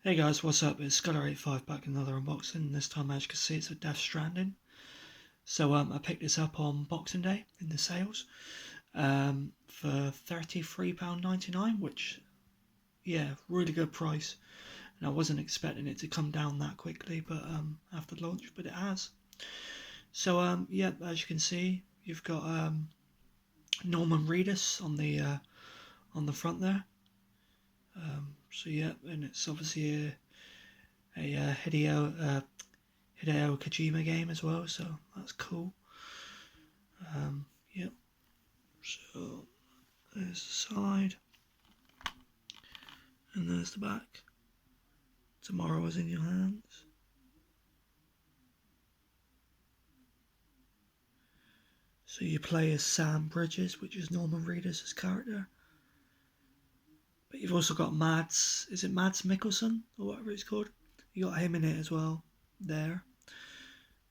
Hey guys, what's up? It's Sculler85 back in another unboxing. This time, as you can see, it's a Death Stranding. So I picked this up on Boxing Day in the sales for £33.99, which, yeah, really good price. And I wasn't expecting it to come down that quickly, but after launch, but it has. So yeah, as you can see, you've got Norman Reedus on the front there. So yeah, and it's obviously a Hideo Kojima game as well, so that's cool. Yep. So there's the side, and there's the back. Tomorrow is in your hands. So you play as Sam Bridges, which is Norman Reedus' character. But you've also got Mads, is it Mads Mikkelsen, or whatever it's called? You got him in it as well, there.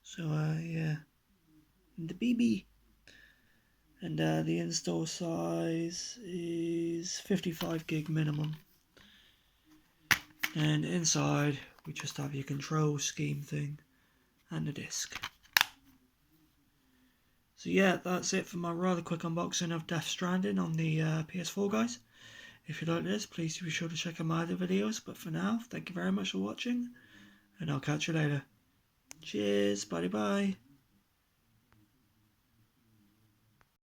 So, yeah. And the BB. And the install size is 55 gig minimum. And inside, we just have your control scheme thing and the disc. So yeah, that's it for my rather quick unboxing of Death Stranding on the PS4, guys. If you like this, please be sure to check out my other videos. But for now, thank you very much for watching, and I'll catch you later. Cheers, bye bye.